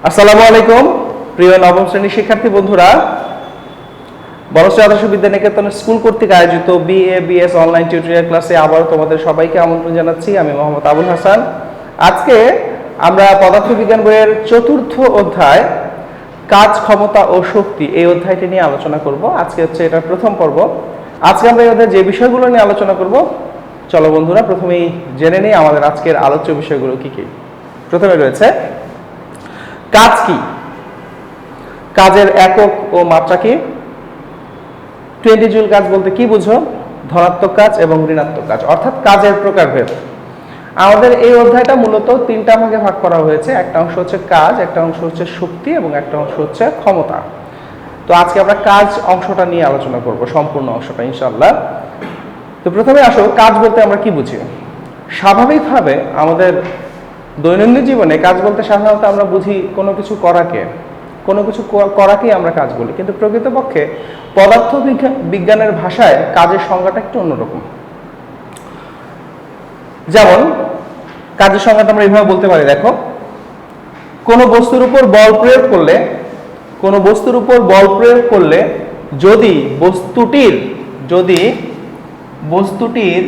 আসসালামু আলাইকুম প্রিয় নবম শ্রেণীর শিক্ষার্থী বন্ধুরা, বনশ্রী আদর্শ বিদ্যানিকেতন স্কুল কর্তৃক আয়োজিত BA/BS অনলাইন টিউটোরিয়াল ক্লাসে আবার তোমাদের সবাইকে আমন্ত্রণ জানাচ্ছি। আমি মোহাম্মদ আবুল হাসান। আজকে আমরা পদার্থবিজ্ঞান বইয়ের চতুর্থ অধ্যায় কাজ, ক্ষমতা ও শক্তি এই অধ্যায়টি নিয়ে আলোচনা করব। আজকে হচ্ছে এটার প্রথম পর্ব। আজকে আমরা এই অধ্যায়ে যে বিষয়গুলো নিয়ে আলোচনা করব, চলো বন্ধুরা প্রথমেই জেনে নিই আমাদের আজকের আলোচ্য বিষয়গুলো কি কি। প্রথমে রয়েছে কাজ কি, কাজের একক ও মাত্রা কি, 20 জুল কাজ বলতে কি বুঝো, ধনাত্মক কাজ এবং ঋণাত্মক কাজ, অর্থাৎ কাজের প্রকারভেদ। আমাদের এই অধ্যায়টা মূলত তিনটা ভাগে ভাগ করা হয়েছে। একটা অংশ হচ্ছে কাজ, একটা অংশ হচ্ছে শক্তি এবং একটা অংশ হচ্ছে ক্ষমতা। তো আজকে আমরা কাজ অংশটা নিয়ে আলোচনা করব, সম্পূর্ণ অংশটা ইনশাআল্লাহ। তো প্রথমে আসো, কাজ বলতে আমরা কি বুঝি। স্বাভাবিকভাবে আমাদের দৈনন্দিন জীবনে কাজ বলতে সাধারণত আমরা বুঝি কোনো কিছু করাকেই আমরা কাজ বলি, কিন্তু প্রকৃতপক্ষে পদার্থ বিজ্ঞানের ভাষায় কাজের সংজ্ঞাটা একটু অন্যরকম। যেমন কাজের সংজ্ঞাটা আমরা এইভাবে বলতে পারি, দেখো, কোনো বস্তুর উপর বল প্রয়োগ করলে যদি বস্তুটির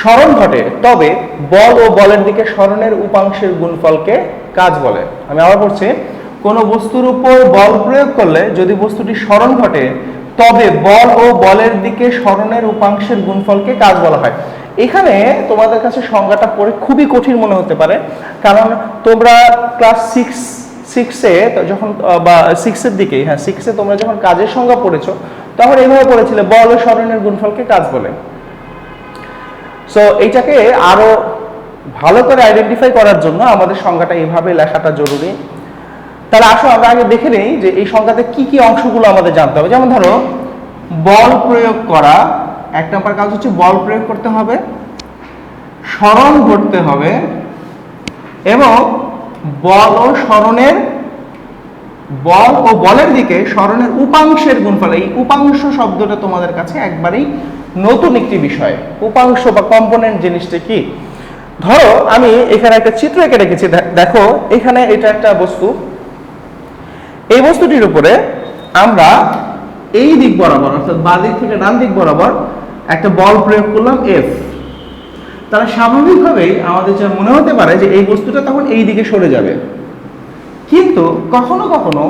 সরণ ঘটে, তবে বল ও বলের দিকে সরণের উপাংশের গুণফলকে কাজ বলে। আমি আবার বলছি, কোনো বস্তুর উপর বল প্রয়োগ করলে যদি বস্তুটির সরণ ঘটে, তবে বল ও বলের দিকে সরণের উপাংশের গুণফলকে কাজ বলা হয়। এখানে তোমাদের কাছে সংজ্ঞাটা পড়ে খুবই কঠিন মনে হতে পারে, কারণ তোমরা ক্লাস সিক্সে যখন বা সিক্সের দিকে, সিক্সে তোমরা যখন কাজের সংজ্ঞা পড়েছো তখন এইভাবে পড়েছিলে, বল ও সরণের গুণফলকে কাজ বলে। সো এইটাকে আরো ভালো করে আইডেন্টিফাই করার জন্য আমাদের সংজ্ঞাটা এইভাবে লেখাটা জরুরি। তাহলে আসো আমরা আগে দেখে নেই যে এই সংজ্ঞাতে কি কি অংশগুলো আমাদের জানতে হবে। যেমন ধরো, বল প্রয়োগ করা, এক নম্বর কাজ হচ্ছে বল প্রয়োগ করতে হবে, সরণ ঘটতে হবে এবং বল ও বলের দিকে সরণের উপাংশের গুণফল। এই উপাংশ শব্দটা তোমাদের কাছে একবারেই নতুন একটি বিষয়। উপাংশ বা কম্পোনেন্ট জিনিসটা কি? ধরো আমি এখানে একটা চিত্র এঁকে রেখেছি, দেখো এখানে এটা একটা বস্তু। এই বস্তুটির উপরে আমরা এই দিক বরাবর, অর্থাৎ বাঁ দিক থেকে ডান দিক বরাবর একটা বল প্রয়োগ করলাম F। তাহলে স্বাভাবিকভাবেই আমাদের যা মনে হতে পারে যে এই বস্তুটা তখন এই দিকে সরে যাবে, কিন্তু কখনো কখনো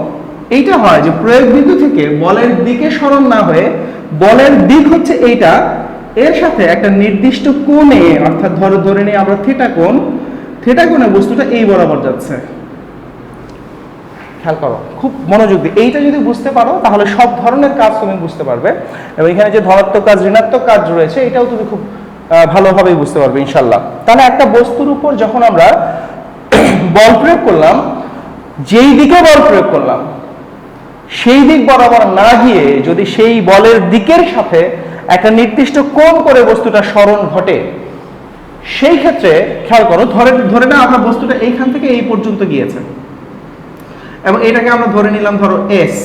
এইটা হয় যে প্রয়োগ বিন্দু থেকে বলের দিকে সরণ না হয়ে বলের দিক হচ্ছে এইটা, এর সাথে একটা নির্দিষ্ট কোণে, অর্থাৎ ধরে নিই আমরা থিটা কোণে বস্তুটা এই বরাবর যাচ্ছে। খেয়াল করো, খুব মনোযোগ দিয়ে এইটা যদি বুঝতে পারো তাহলে সব ধরনের কাজ তুমি বুঝতে পারবে, এবং এখানে যে ধনাত্মক কাজ, ঋণাত্মক কাজ রয়েছে এটাও তুমি খুব ভালোভাবেই বুঝতে পারবে ইনশাল্লাহ। তাহলে একটা বস্তুর উপর যখন আমরা বল প্রয়োগ করলাম, যেই দিকে বল প্রয়োগ করলাম সেই দিক বরাবর না গিয়ে যদি সেই বলের দিকের সাথে একটা নির্দিষ্ট কোণ করে বস্তুটা সরণ ঘটে, সেই ক্ষেত্রে খেয়াল করো, ধরে না আমরা বস্তুটা এইখান থেকে এই পর্যন্ত গিয়েছে এবং এটাকে আমরা ধরে নিলাম ধরো S।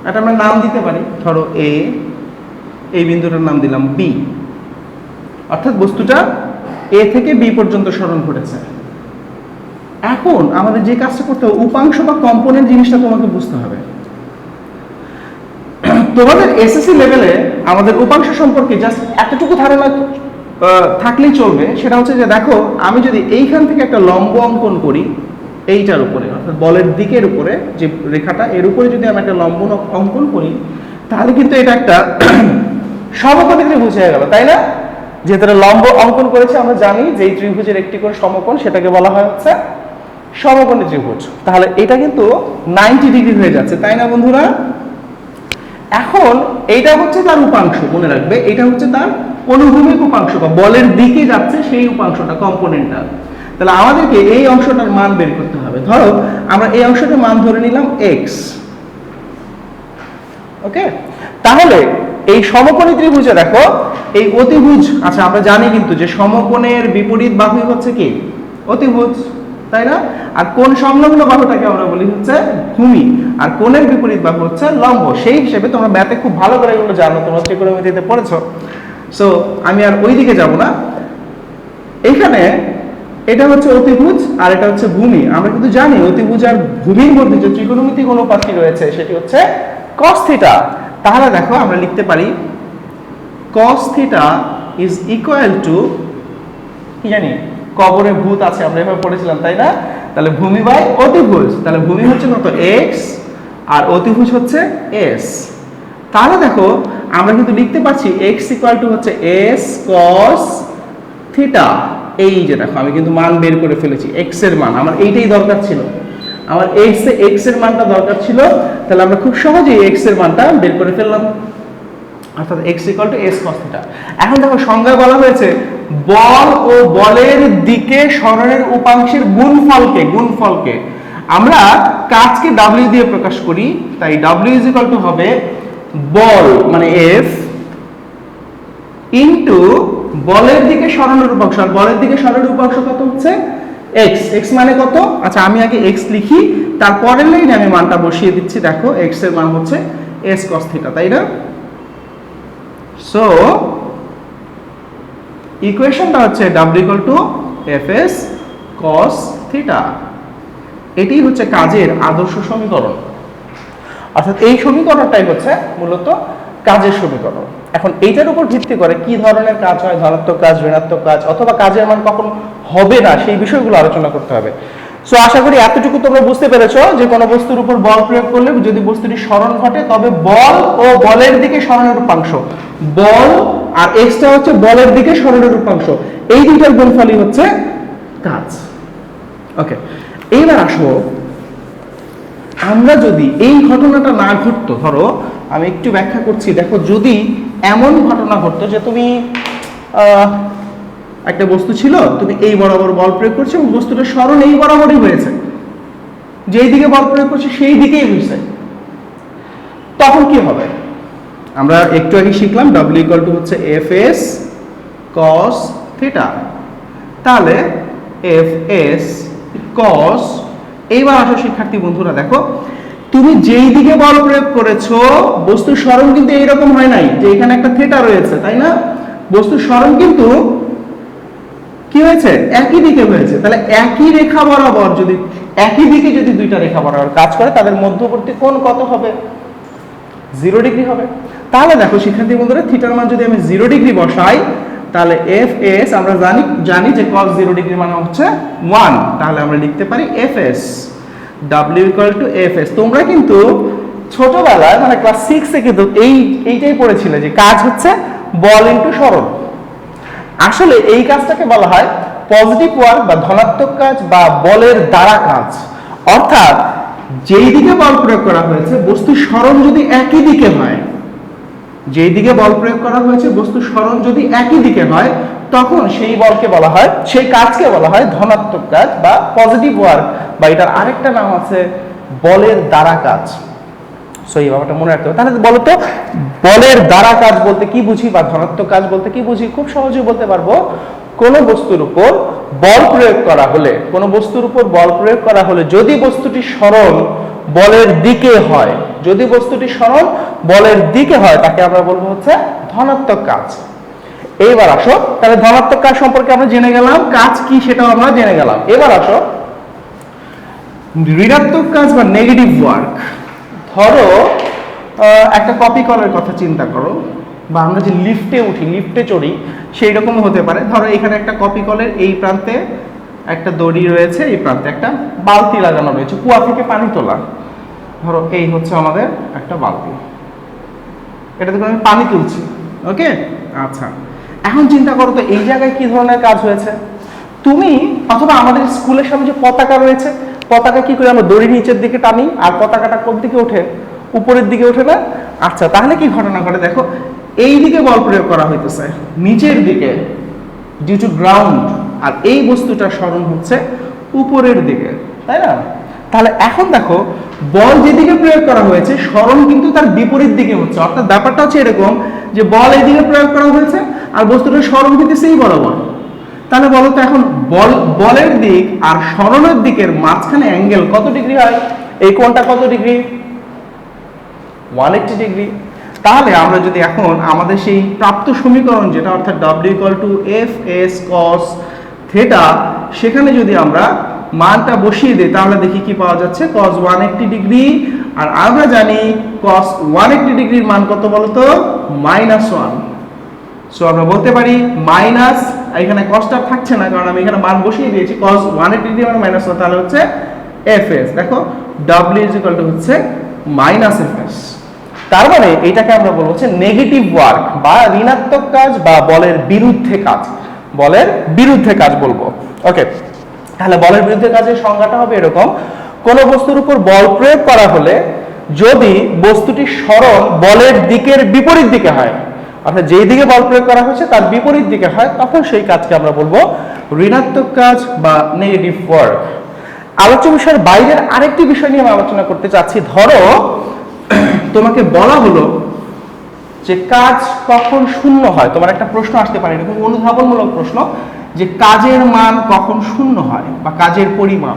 এটা আমরা নাম দিতে পারি, ধরো A, এই বিন্দুটার নাম দিলাম B, অর্থাৎ বস্তুটা A থেকে B পর্যন্ত সরণ ঘটেছে। এখন আমাদের যে কাজটা করতে হবে, উপাংশ বা কম্পোনেন্ট জিনিসটা তোমাকে বুঝতে হবে। তোমাদের এসএসসি লেভেলে আমাদের উপাংশ সম্পর্কে জাস্ট এতটুকু ধারণা থাকলেই চলবে, সেটা হচ্ছে যে দেখো, আমি যদি এইখান থেকে একটা লম্ব অঙ্কন করি এইটার উপরে, অর্থাৎ বলের দিকের উপরে যে রেখাটা, এর উপরে যদি আমি একটা লম্ব অঙ্কন করি, তাহলে কিন্তু এটা একটা সমকোণী ত্রিভুজ হয়ে গেল, তাই না? যেহেতু লম্ব অঙ্কন করেছে, আমরা জানি যে এই ত্রিভুজের একটি করে সমকোণ, সেটাকে বলা হয় হচ্ছে সমকোণী ত্রিভুজ। তাহলে এটা কিন্তু 90 ডিগ্রি হয়ে যাচ্ছে, তাই না বন্ধুরা? এখন এইটা হচ্ছে তার উপাংশ, মনে রাখবে, এটা হচ্ছে তার অনুভূমিক উপাংশ বা বলের দিকে যাচ্ছে সেই উপাংশটা, কম্পোনেন্টটা। তাহলে আমাদেরকে এই অংশটার মান বের করতে হবে। ধরো আমরা এই অংশটার মান ধরে নিলাম x। ওকে, তাহলে এই সমকোণী ত্রিভুজে দেখো এই অতিভুজ, আচ্ছা আমরা জানি কিন্তু যে সমকোণের বিপরীত বাহু হচ্ছে কি? অতিভুজ, তাই না? আর কোণ সংলগ্ন বাহুটাকে আমরা বলি হচ্ছে ভূমি, আর কোণের বিপরীত বাহু হচ্ছে লম্ব। সেই হিসেবে তোমরা ম্যাথে খুব ভালো করে এগুলো জানো, তোমরা ত্রিকোণমিতিতে পড়েছো। সো আমি আর ওই দিকে যাব না। এখানে এটা হচ্ছে অতিভুজ আর এটা হচ্ছে ভূমি। আমরা কিন্তু জানি অতিভুজ আর ভূমির মধ্যে যে ত্রিকোণমিতিক অনুপাতটি রয়েছে সেটি হচ্ছে cos থিটা। তাহলে দেখো আমরা লিখতে পারি cos theta is equal two, কি জানি কবরে ভূত আছে আমরা এভাবে পড়েছিলাম তাই না, তাহলে ভূমি বাই অতিভুজ, তাহলে ভূমি হচ্ছে কত x আর অতিভুজ হচ্ছে s। তাহলে দেখো আমরা কিন্তু লিখতে পাচ্ছি x ইকুয়াল টু হচ্ছে s cos থিটা। এই যে দেখো আমি কিন্তু মান বের করে ফেলেছি, x এর মান আমার এইটাই দরকার ছিল, আমার x এর মানটা দরকার ছিল, তাহলে আমরা খুব সহজেই x এর মানটা বের করে ফেললাম, অর্থাৎ x equal to s cos theta. এখন দেখো সংজ্ঞায় বলা হয়েছে বল ও বলের দিকে সরণের উপাংশের গুণফলকে আমরা কাজকে w দিয়ে প্রকাশ করি, তাই w ইজ ইকুয়াল টু হবে বল মানে f ইনটু বলের দিকে সরণের উপাংশ, আর বলের দিকে সরণের উপাংশ কত হচ্ছে x। x মানে কত, আচ্ছা আমি আগে x লিখি, তারপরের লাইনে আমি মানটা বসিয়ে দিচ্ছি। দেখো x এর মান হচ্ছে s cos থিটা, তাই না? সো ইকুয়েশনটা হচ্ছে w equal to fs cos theta. এটি হচ্ছে কাজের আদর্শ সমীকরণ, অর্থাৎ এই সমীকরণটাই হচ্ছে মূলত কাজের সমীকরণ। এখন এইটার উপর ভিত্তি করে কি ধরনের কাজ হয়, ধনাত্মক কাজ, ঋণাত্মক কাজ, অথবা কাজের মান কখন হবে না, সেই বিষয়গুলো আলোচনা করতে হবে। সো আশা করি এতটুকু তোমরা বুঝতে পেরেছো যে কোনো বস্তুর উপর বল প্রয়োগ করলে যদি বস্তুটি সরণ ঘটে তবে বল ও বলের দিকে সরণের উপাংশ, বল আর এক্সটা হচ্ছে বলের দিকে সরণের উপাংশ, এই দুইটার গুণফলই হচ্ছে কাজ। ওকে, এইবার আসো আমরা যদি এই ঘটনাটা না ঘটতো, ধরো আমি একটু ব্যাখ্যা করছি, দেখো যদি এমন ঘটনা ঘটতো যে তুমি একটা বস্তু ছিল, তুমি এই বরাবর বল প্রয়োগ করছো এবং বস্তুটার সরণ এই বরাবরই হয়েছে, যেই দিকে বল প্রয়োগ করছে সেই দিকেই হয়েছে, তখন কি হবে? আমরা একটু আগে শিখলাম w ইকুয়াল টু হচ্ছে fs cos থিটা, তাহলে fs cos, এইবার আসো শিক্ষার্থী বন্ধুরা দেখো তুমি যেই দিকে বল প্রয়োগ করেছো বস্তুর সরণ কিন্তু এইরকম হয় নাই যে এখানে একটা থিটা রয়েছে, তাই না? বস্তুর সরণ কিন্তু কি হয়েছে, একই দিকে হয়েছে। তাহলে একই রেখা বরাবর যদি একই দিকে যদি দুইটা রেখা বরাবর কাজ করে তাদের মধ্যবর্তী কোণ কত হবে? 0 ডিগ্রি হবে। তাহলে দেখো শিক্ষার্থী বন্ধুরা থিটার মান যদি আমি 0 ডিগ্রি বসাই তাহলে fs আমরা জানি যে cos 0 ডিগ্রি মানে হচ্ছে 1, তাহলে আমরা লিখতে পারি fs w equal to fs। তোমরা কিন্তু ছোটবেলায় মানে ক্লাস 6 এ কিন্তু এইটাই পড়েছিলে যে কাজ হচ্ছে বল ইনটু সরণ। আসলে এই কাজটাকে বলা হয় পজিটিভ ওয়ার্ক বা ধনাত্মক কাজ বা বলের দ্বারা কাজ, অর্থাৎ যেই দিকে বল প্রয়োগ করা হয়েছে বস্তুর সরণ যদি একই দিকে হয়, যেই দিকে বল প্রয়োগ করা হয়েছে বস্তুর সরণ যদি একই দিকে হয় তখন সেই বলকে বলা হয়, সেই কাজকে বলা হয় ধনাত্মক কাজ বা পজিটিভ ওয়ার্ক, বা এটার আরেকটা নাম আছে বলের দ্বারা কাজ। সো এই ব্যাপারটা মনে রাখতে হবে। তাহলে বলো তো বলের দ্বারা কাজ বলতে কি বুঝি বা ধনাত্মক কাজ বলতে কি বুঝি? খুব সহজেই বলতে পারবো, কোন বস্তুর উপর বল প্রয়োগ করা হলে, কোন বস্তুর উপর বল প্রয়োগ করা হলে যদি বস্তুটি সরণ বলের দিকে হয়, যদি বস্তুটি সরণ বলের দিকে হয় তাকে আমরা বলবো হচ্ছে ধনাত্মক কাজ। এইবার আসো তাহলে ধনাত্মক কাজ সম্পর্কে আমরা জেনে গেলাম, কাজ কি সেটাও আমরা জেনে গেলাম। এবার আসো ঋণাত্মক কাজ বা নেগেটিভ ওয়ার্ক। ধরো একটা কপি করার কথা চিন্তা করো, বা আমরা যে লিফটে উঠি, লিফটে চড়ি, সেই রকম হতে পারে। ধরো এখানে একটা কপি কলের এই প্রান্তে একটা দড়ি রয়েছে, এই প্রান্তে একটা বালতি লাগানো রয়েছে, কুয়া থেকে পানি তোলা। ধরো এই হচ্ছে আমাদের একটা বালতি, এটা থেকে আমি পানি তুলছি। ওকে, আচ্ছা এখন চিন্তা করো তো এই জায়গায় কি ধরনের কাজ হয়েছে। তুমি অথবা আমাদের স্কুলের সামনে যে পতাকা রয়েছে, পতাকা কি করে আমরা দড়ি নিচের দিকে টানি আর পতাকাটা কোন দিকে ওঠে? উপরের দিকে ওঠে না? আচ্ছা তাহলে কি ঘটনা ঘটে দেখো, এই দিকে বল প্রয়োগ করা হইতেছে নিচের দিকে ডিউ টু গ্রাউন্ড, আর এই বস্তুটার সরণ হচ্ছে উপরের দিকে, তাই না? তাহলে এখন দেখো বল যেদিকে প্রয়োগ করা হয়েছে সরণ কিন্তু তার বিপরীত দিকে হচ্ছে, অর্থাৎ ব্যাপারটা হচ্ছে এরকম যে বল এদিকে প্রয়োগ করা হয়েছে আর বস্তুটার সরণ কিন্তু সেই বরাবর। তাহলে বলো তো এখন বলের দিক আর সরণের দিকের মাঝখানে অ্যাঙ্গেল কত ডিগ্রি হয়? এই কোণটা কত ডিগ্রি? 180 ডিগ্রি। তাহলে আমরা যদি এখন আমাদের সেই প্রাপ্ত সমীকরণ যেটা, অর্থাৎ w equal to fs cos theta, সেখানে যদি আমরা মানটা বসিয়ে দিই তাহলে দেখি কি পাওয়া যাচ্ছে, cos 180 ডিগ্রি। আর আমরা জানি cos 180 ডিগ্রির মান কত বলতো, -1। সো আমরা বলতে পারি মাইনাস, এখানে কসটা থাকছে না কারণ আমি এখানে মান বসিয়ে দিয়েছি, cos 180 ডিগ্রি মানে -1, তাহলে হচ্ছে fs। দেখো w হচ্ছে -fs। তার মানে এটাকে আমরা বলবো হচ্ছে নেগেটিভ ওয়ার্ক বা ঋণাত্মক কাজ বা বলের বিরুদ্ধে কাজ, বলের বিরুদ্ধে কাজ বলবো। ওকে, তাহলে বলের বিরুদ্ধে কাজের সংজ্ঞাটা হবে এরকম, কোন বস্তুর উপর বল প্রয়োগ করা হলে যদি বস্তুটি সরণ বলের দিকের বিপরীত দিকে হয়, অর্থাৎ যেই দিকে বল প্রয়োগ করা হয়েছে তার বিপরীত দিকে হয়, তখন সেই কাজকে আমরা বলবো ঋণাত্মক কাজ বা নেগেটিভ ওয়ার্ক। আলোচ্য বিষয়ের বাইরের আরেকটি বিষয় নিয়ে আমি আলোচনা করতে চাচ্ছি। ধরো তোমাকে বলা হলো যে কাজ কখন শূন্য হয়, তোমার একটা প্রশ্ন আসতে পারে এরকম অনুধাবনমূলক প্রশ্ন, যে কাজের মান কখন শূন্য হয় বা কাজের পরিমাণ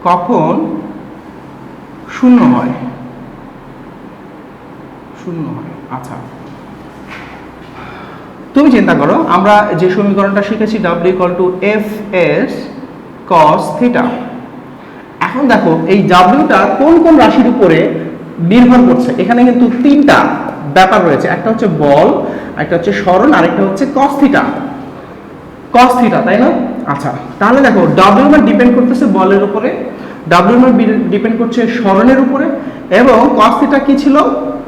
কখন শূন্য হয়। আচ্ছা, তুমি চিন্তা করো আমরা যে সমীকরণটা শিখেছি w fs cos থিটা। এখন দেখো এই wটা কোন কোন রাশির উপরে নির্ভর করছে। এখানে কিন্তু তিনটা ব্যাপার রয়েছে, একটা হচ্ছে বল, একটা হচ্ছে সরণ, আরেকটা হচ্ছে cos থিটা, তাই না? আচ্ছা, তাহলে দেখো w মান ডিপেন্ড করতেছে বলের উপরে, w মান ডিপেন্ড করছে সরণের উপরে, এবং cos থিটা কি ছিল,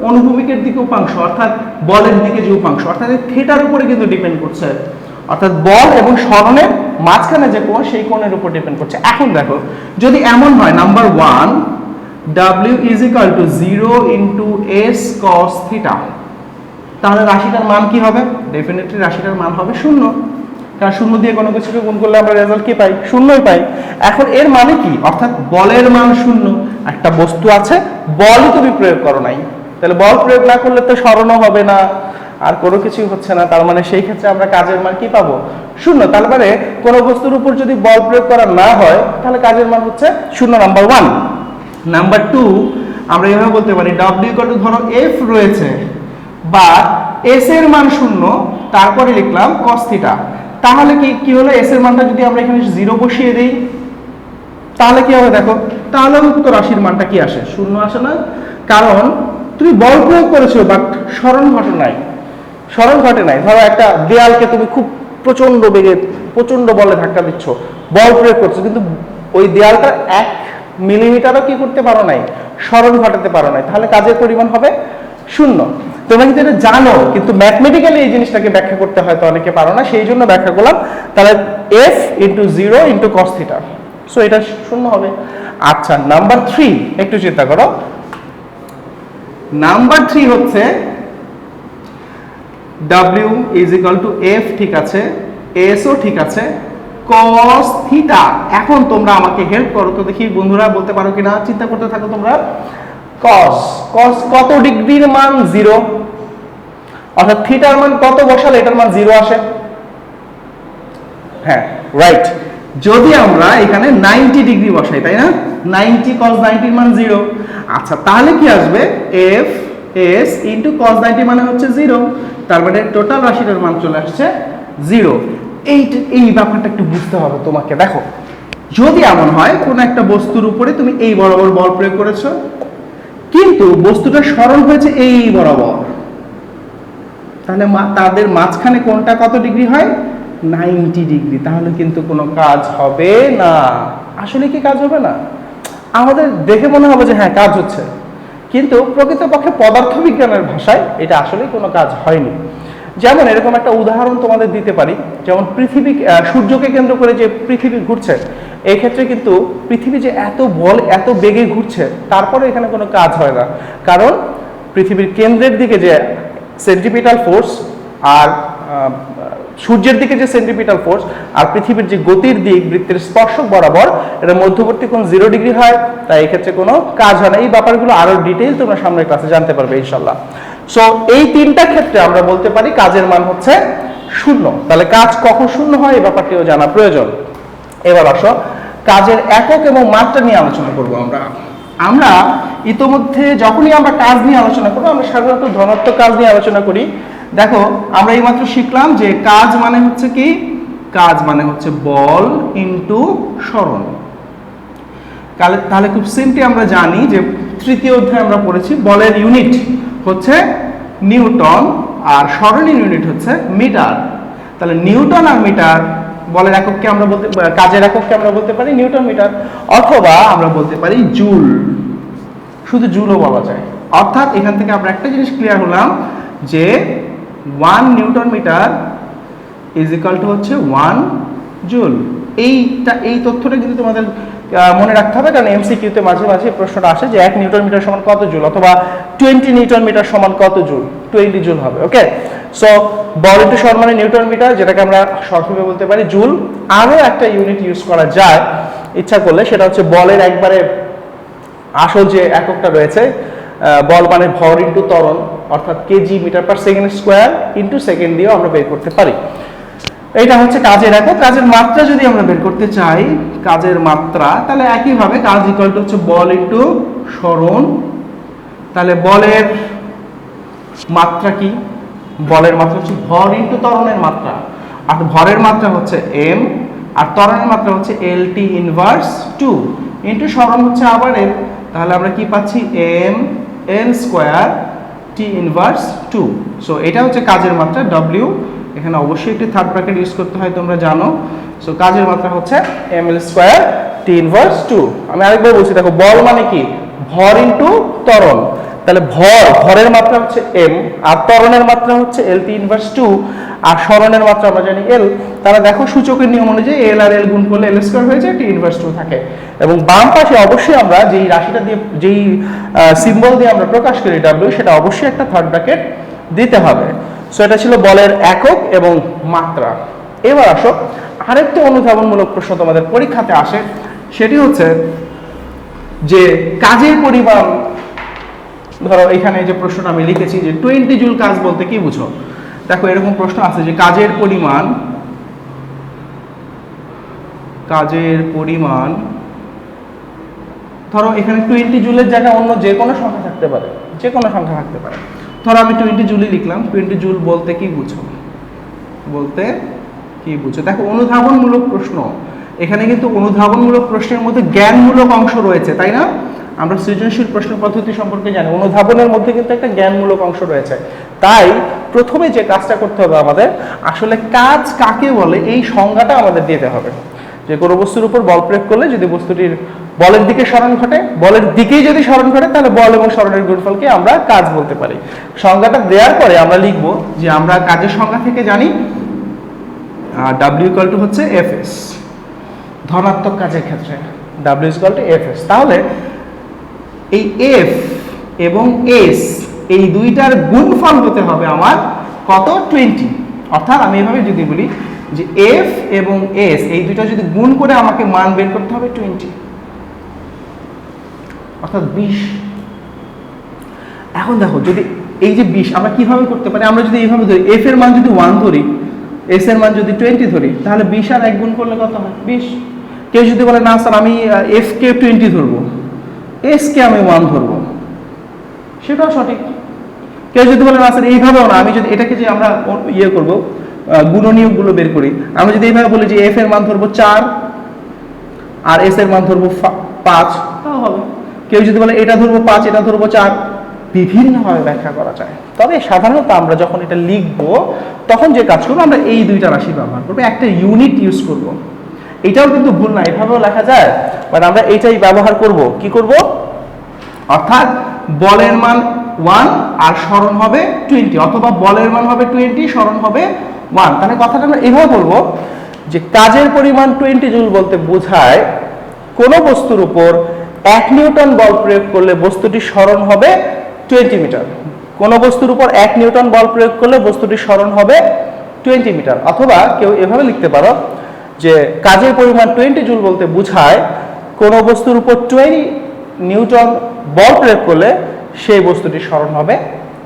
অনুভূমিকের দিকে উপাংশ, অর্থাৎ বলের দিকে যে উপাংশ, অর্থাৎ থিটার উপরে কিন্তু ডিপেন্ড করছে, অর্থাৎ বল এবং সরণের মাঝখানে যে কোণ সেই কোণের উপর ডিপেন্ড করছে। এখন দেখো যদি এমন হয়, number 1 w is equal to 0 into s cos theta, তাহলে রাশিটার মান কি হবে? ডেফিনেটলি রাশিটার মান হবে 0, কারণ 0 দিয়ে কোনো কিছুকে গুণ করলে আমরা রেজাল্ট কি পাই? 0ই পাই। এখন এর মানে কি, অর্থাৎ বলের মান 0। একটা বস্তু আছে, বলই তুমি প্রয়োগ করো নাই, তাহলে বল প্রয়োগ না করলে তো সরণও হবে না, আর কোনো কিছুই হচ্ছে না, তার মানে সেই ক্ষেত্রে আমরা কাজের মান কি পাবো? 0। তার মানে কোনো বস্তুর উপর যদি বল প্রয়োগ করা না হয় তাহলে কাজের মান হচ্ছে 0, নাম্বার 1। নাম্বার 2, আমরা এভাবে বলতে পারি w ধরো f রয়েছে বা s এর মান 0, তারপরে লিখলাম cos থিটা, তাহলে কি হলো, s এর মানটা যদি আমরা এখানে 0 বসিয়ে দেই তাহলে কি হবে দেখো, তাহলে তো রাশির মানটা কি আসে? 0 আসে না, কারণ তুমি বল প্রয়োগ করেছো বাট সরণ ঘটে নাই। ধরো একটা দেয়ালকে তুমি খুব প্রচন্ড বেগে প্রচন্ড বলে ধাক্কা দিচ্ছ, বল প্রয়োগ করছো, কিন্তু ওই দেয়ালটা 1 মিলিমিটারও কি করতে পারো নাই, সরণ ঘটাতে পারো নাই, তাহলে কাজের পরিমাণ হবে 0। তোমরা কিন্তু এটা জানো, কিন্তু ম্যাথমেটিক্যালি এই জিনিসটাকে ব্যাখ্যা করতে হয়তো অনেকে পারো না, সেই জন্য ব্যাখ্যা করলাম। তাহলে f into 0 into cos theta, so এটা 0 হবে। আচ্ছা, নাম্বার 3 একটু চিন্তা করো। নাম্বার 3 হচ্ছে w is equal to f, ঠিক আছে, s ও ঠিক আছে, cos থিটা। এখন তোমরা আমাকে হেল্প করো তো দেখি বন্ধুরা, বলতে পারো কিনা, চিন্তা করতে থাকো তোমরা। cos কত ডিগ্রির মান 0, অর্থাৎ থিটার মান কত বসালে এটার মান 0 আসে? হ্যাঁ, রাইট। যদি আমরা এখানে 90 ডিগ্রি বসাই, তাই না, 90 cos 90 এর মান 0। আচ্ছা, তাহলে কি আসবে, f s into cos 90 মানে হচ্ছে 0, তার মানে টোটাল রাশিটার মান চলে আসছে 0। এই ব্যাপারটা একটু বুঝতে হবে তোমাকে। দেখো যদি এমন হয় কোন একটা বস্তুর উপরে তুমি এই বরাবর বল প্রয়োগ করেছো, কিন্তু বস্তুটা সরণ হয়েছে এই বরাবর, তাহলে তাদের মাঝখানে কোণটা কত ডিগ্রি হয়? 90 ডিগ্রি। তাহলে কিন্তু কোনো কাজ হবে না। আসলে কি কাজ হবে না? আমাদের দেখে মনে হবে যে হ্যাঁ কাজ হচ্ছে, কিন্তু প্রকৃতপক্ষে পদার্থবিজ্ঞানের ভাষায় এটা আসলে কোনো কাজ হয়নি। যেমন এরকম একটা উদাহরণ তোমাদের দিতে পারি, যেমন পৃথিবী, সূর্যকে কেন্দ্র করে যে পৃথিবী ঘুরছে, এই ক্ষেত্রে কিন্তু পৃথিবী যে এত বল এত বেগে ঘুরছে, তারপরে এখানে কোনো কাজ হয় না, কারণ পৃথিবীর কেন্দ্রের দিকে যে সেন্ট্রিপিটাল ফোর্স আর সূর্যের দিকে যে সেন্ট্রিপিটাল ফোর্স আর পৃথিবীর যে গতির দিক বৃত্তের স্পর্শক বরাবর, এটা মধ্যবর্তী কোণ 0 ডিগ্রি হয়, তাই এই ক্ষেত্রে কোনো কাজ হয় না। এই ব্যাপারগুলো আরো ডিটেইল তোমরা সামনের ক্লাসে জানতে পারবে ইনশাআল্লাহ। সো এই তিনটা ক্ষেত্রে আমরা বলতে পারি কাজের মান হচ্ছে 0। তাহলে কাজ কখন 0 হয় এই ব্যাপারটিও জানা প্রয়োজন। এবার আসো কাজের একক এবং মাত্রা নিয়ে আলোচনা করব। আমরা ইতোমধ্যে যখনই আমরা কাজ নিয়ে আলোচনা করব, আমরা সাধারণত ধনাত্মক কাজ নিয়ে আলোচনা করি, দেখো আমরা এইমাত্র শিখলাম যে কাজ মানে হচ্ছে কি, কাজ মানে হচ্ছে বল ইনটু সরণ। তাহলে খুব সিম্পলি আমরা জানি যে তৃতীয় অধ্যায়ে আমরা পড়েছি বলের ইউনিট হচ্ছে নিউটন আর সরণের ইউনিট হচ্ছে মিটার। তাহলে নিউটন আর মিটার বলের একককে আমরা বলতে, কাজের একককে আমরা বলতে পারি নিউটন মিটার, অথবা আমরা বলতে পারি জুল, শুধু জুলও বলা যায়। অর্থাৎ এখান থেকে আমরা একটা জিনিস ক্লিয়ার হলাম যে 1 newton metre is equal to হচ্ছে 1 জুল। এই তথ্যটা কিন্তু তোমাদের মনে রাখতে হবে, কারণ এমসিকিউতে মাঝে মাঝে প্রশ্নটা আসে যে 1 নিউটন মিটার সমান কত জুল, অথবা 20 নিউটন মিটার সমান কত জুল, 20 জুল হবে। ওকে, সো বল ইনটু সরণ মানে নিউটন মিটার, যেটাকে আমরা সংক্ষেপে বলতে পারি জুল। আরও একটা ইউনিট ইউজ করা যায় ইচ্ছা করলে, সেটা হচ্ছে বলের একবারে আসল যে এককটা রয়েছে, বল মানে ভর ইনটু ত্বরণ, অর্থাৎ KG metre per second square into second দিয়েও আমরা বের করতে পারি। এইটা হচ্ছে কাজের একক। কাজের মাত্রা যদি আমরা বের করতে চাই, কাজের মাত্রা, তাহলে একইভাবে কাজ ইকুয়াল টু হচ্ছে বল ইনটু সরণ। তাহলে বলের মাত্রা কি? বলের মাত্রা হচ্ছে ভর ইনটু ত্বরণের মাত্রা, আর ভরের মাত্রা হচ্ছে m, আর ত্বরণের মাত্রা হচ্ছে lt ইনভার্স 2 ইনটু সরণ হচ্ছে আবার l। তাহলে আমরা কি পাচ্ছি? m l square t inverse 2। So এটা হচ্ছে কাজের মাত্রা w। এখানে অবশ্যই একটি থার্ড ব্র্যাকেট ইউজ করতে হয়, তোমরা জানো। সো কাজের মাত্রা হচ্ছে ml স্কয়ার t ইনভার্স 2। আমি আরেকবার বলছি, দেখো বল মানে কি? ভর ইনটু ত্বরণ। তাহলে ভরের মাত্রা হচ্ছে m, আর ত্বরণের মাত্রা হচ্ছে lt ইনভার্স 2, আর সরণের মাত্রা আমরা জানি l। তাহলে দেখো সূচকের নিয়ম অনুযায়ী l আর l গুণ করলে l স্কয়ার হয়ে যায়, t ইনভার্স 2 থাকে। এবং বাম পাশে অবশ্যই আমরা যেই রাশিটা দিয়ে, যেই সিম্বল দিয়ে আমরা প্রকাশ করি w, সেটা অবশ্যই একটা থার্ড ব্র্যাকেট দিতে হবে। সো এটা ছিল বলের একক এবং মাত্রা। এবার আসো আরেকটা অনুধাবনমূলক প্রশ্ন তোমাদের পরীক্ষাতে আসে, সেটি হচ্ছে যে কাজের পরিমাণ। ধরো এখানে যে প্রশ্নটা আমি লিখেছি যে 20 জুল কাজ বলতে কি বুঝো? দেখো এরকম প্রশ্ন আছে যে কাজের পরিমাণ, ধরো এখানে 20 জুলের জায়গায় অন্য যে কোনো সংখ্যা থাকতে পারে, যে কোনো সংখ্যা থাকতে পারে। ধরো আমি 20 জুলই লিখলাম। 20 জুল বলতে কি বুঝো? দেখো অনুধাবনমূলক প্রশ্ন, এখানে কিন্তু অনুধাবনমূলক প্রশ্নের মধ্যে জ্ঞানমূলক অংশ রয়েছে, তাই না? আমরা সৃজনশীল প্রশ্ন পদ্ধতি সম্পর্কে জানি, অনুধাবনের মধ্যে কিন্তু একটা জ্ঞানমূলক অংশ রয়েছে। তাই প্রথমে যে কাজটা করতে হবে আমাদের, আসলে কাজ কাকে বলে এই সংজ্ঞাটা আমাদের দিতে হবে। যে কোনো বস্তুর উপর বল প্রয়োগ করলে যদি বস্তুটির বলের দিকে সরণ ঘটে, বলের দিকেই যদি সরণ ঘটে, তাহলে বল এবং সরণের গুণফলকে আমরা কাজ বলতে পারি। সংজ্ঞাটা দেওয়ার পরে আমরা লিখব যে আমরা কাজের সংজ্ঞা থেকে জানি w ইকুয়াল টু হচ্ছে fs, ধনাত্মক কাজের ক্ষেত্রে w ইকুয়াল টু fs। তাহলে এই f এবং s এই দুইটার গুণফল হতে হবে আমার কত? 20। অর্থাৎ আমি এভাবে যদি বলি যে f এবং s এই দুইটা যদি গুণ করে আমাকে মান বের করতে হবে 20, অর্থাৎ 20। এখন দেখো যদি এই যে 20 আমরা কিভাবে করতে পারি, আমরা যদি এইভাবে ধরি, f এর মান যদি 1 ধরি, s এর মান যদি 20 ধরি, তাহলে 20 আর 1 গুণ করলে কত হয়? 20। কেউ যদি বলে না স্যার আমি f কে 20 ধরবো, s কে আমি 1 ধরবো, সেটাও সঠিক। কেউ যদি বলে না স্যার এইভাবেও না, আমি যদি এটাকে যে আমরা ইয়ে করবো, গুণনীয়কগুলো বের করি, আমি যদি এইভাবে বলি যে f এর মান ধরবো 4 আর s এর মান ধরবো 5, তাও হবে। কেউ যদি বলে এটা ধরবো 5, এটা ধরবো 4, বিভিন্নভাবে ব্যাখ্যা করা যায়। তবে সাধারণত আমরা যখন এটা লিখবো, তখন যে কাজ করবো, আমরা এই দুইটা রাশি ব্যবহার করবো, একটা ইউনিট ইউজ করব। এটাও কিন্তু ভুল না, এভাবেও লেখা যায়, বাট আমরা এইটাই ব্যবহার করব। কি করব? অর্থাৎ বলের মান 1 আর সরণ হবে 20, অথবা বলের মান হবে 20, সরণ হবে 1। তাহলে কথাটা আমরা এভাবে বলবো যে কাজের পরিমাণ 20 জুল বলতে বোঝায় কোন বস্তুর উপর 1 নিউটন বল প্রয়োগ করলে বস্তুটির সরণ হবে 20 মিটার। কোন বস্তুর উপর 1 নিউটন বল প্রয়োগ করলে বস্তুটির সরণ হবে 20 মিটার। অথবা কেউ এভাবে লিখতে পারো যে কাজের পরিমাণ 20 জুল বলতে বোঝায় কোন বস্তুর উপর 20 নিউটন বল প্রয়োগ করলে সেই বস্তুটির সরণ হবে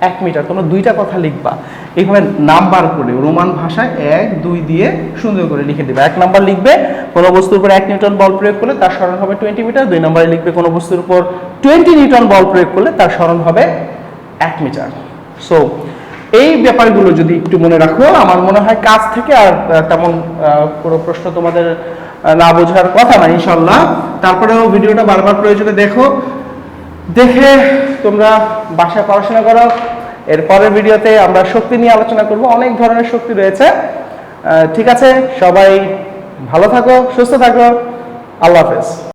1 মিটার। তোমরা দুইটা কথা লিখবা এইভাবে নাম্বার করে, রোমান ভাষায় 1 2 দিয়ে সুন্দর করে লিখে দিবে। 1 নাম্বার লিখবে কোন বস্তুর উপর 1 নিউটন বল প্রয়োগ করলে তার সরণ হবে 20 মিটার। 2 নম্বরে লিখবে কোন বস্তুর উপর 20 নিউটন বল প্রয়োগ করলে তার সরণ হবে 1 মিটার। সো এই ব্যাপারগুলো যদি একটু মনে রাখো, আমার মনে হয় কাজ থেকে আর তেমন কোনো প্রশ্ন তোমাদের না বোঝার কথা না ইনশাল্লাহ। তারপরেও ভিডিওটা বারবার প্রয়োজনে দেখো, দেখে তোমরা বাসায় পড়াশোনা করো। এর পরের ভিডিওতে আমরা শক্তি নিয়ে আলোচনা করব, অনেক ধরনের শক্তি রয়েছে। ঠিক আছে, সবাই ভালো থাকো, সুস্থ থাকো, আল্লাহ হাফেজ।